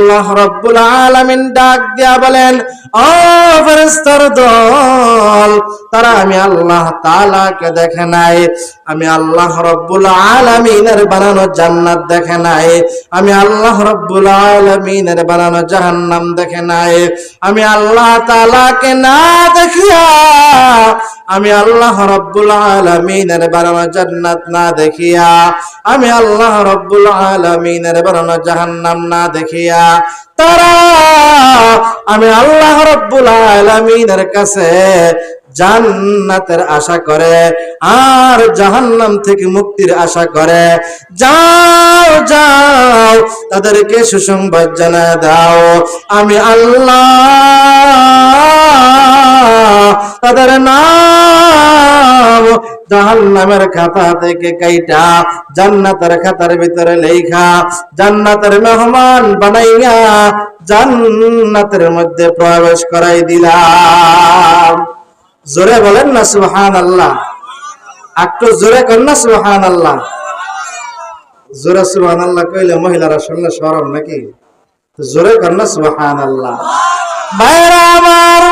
আল্লাহ রাব্বুল আলামিন ডাক দিয়া বলেন, ও ফেরেশতার দল, তারা আমি আল্লাহ তাআলাকে দেখে নাই, আমি আল্লাহ রাব্বুল আলামিনের বানানো জান্নাত দেখে নাই, আমি আল্লাহ রাব্বুল আলামিনের বানানো জাহান্নাম দেখে নাই। আমি আল্লাহ তাআলাকে না দেখিয়া, আমি আল্লাহ রাব্বুল আলামিনের বানানো জান্নাত না দেখিয়া, আমি আল্লাহ রাব্বুল আলামিনের বানানো জাহান্নাম না দেখিয়া তারা আমি আল্লাহ রাব্বুল আলামিনের কাছে জান্নাতের আশা করে আর জাহান্নাম থেকে মুক্তির আশা করে। যাও যাও, তাদেরকে সুসংবাদ জানায় দাও, আমি আল্লাহ তাদের নাম জাহান্নামের খাতা থেকে কাইটা জান্নাতের খাতার ভিতরে লেখা জান্নাতের মেহমান বানাইয়া জান্নাতের মধ্যে প্রবেশ করাই দিলাম। জোরে বলেন না সুবহানাল্লাহ, একটু জোরে করেন না সুবহানাল্লাহ। জোরে সুবহানাল্লাহ কইলে মহিলারা শুনলে শরম নাকি? জোরে করেন না সুবহানাল্লাহ। ভাইরা আমার,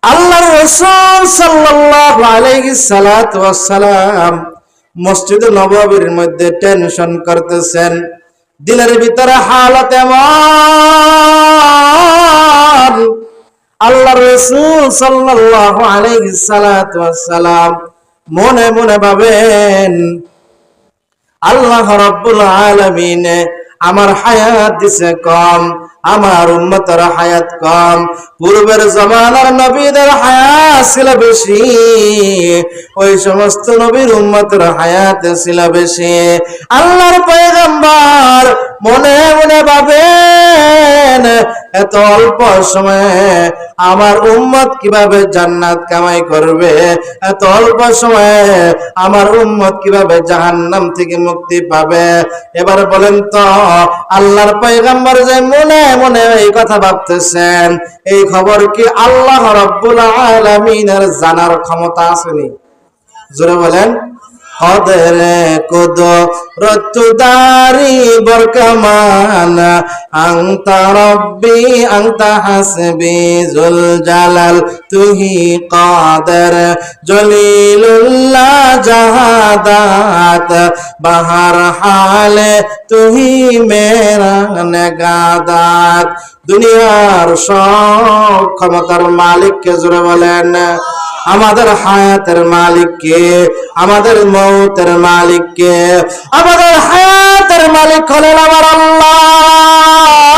আল্লাহর রাসূল সাল্লাল্লাহু আলাইহি সাল্লাতু ওয়াস সালাম মসজিদ নববীর মধ্যে টেনশন করতেছেন, দিলের ভিতরে হালত এমন। আল্লাহর রাসূল সাল্লাল্লাহু আলাইহি সাল্লাতু ওয়াস সালাম মনে মনে ভাবেন, আল্লাহ রাব্বুল আলামিন আমার হায়াত দিছে কম, আমার উম্মতের হায়াত কম, পূর্বের জামানার নবীদের হায়াত ছিল বেশি, ওই সমস্ত নবীর উম্মতের হায়াত ছিল বেশি। আল্লাহর পয়গম্বর মনে মনে ভাবেন, এত অল্প সময়ে আমার উম্মত কিভাবে জান্নাত কামাই করবে, এত অল্প সময়ে আমার উম্মত কিভাবে জাহান্নাম থেকে মুক্তি পাবে। এবার বলেন তো, আল্লাহর পয়গম্বর যে মনে মনে এই কথা ভাবতেছেন, এই খবর কি আল্লাহ রাব্বুল আলামিনের জানার ক্ষমতা আসেনি? জোরে বলেন। কদরে কুদরত দারি বরকমান, আনতা রব্বি আনতা হাসবি জুল জালাল, তুহি কাদের জলিলুল্লাহ জাহাদাত, বাহার হালে তুহি মেরা নেগাদাত। দুনিয়ার সব ক্ষমতার মালিককে জোরে বলেন। আমাদের হায়াতের মালিক কে? আমাদের মৌতের মালিক কে? আমাদের হায়াতের মালিক হলেন আমার আল্লাহ।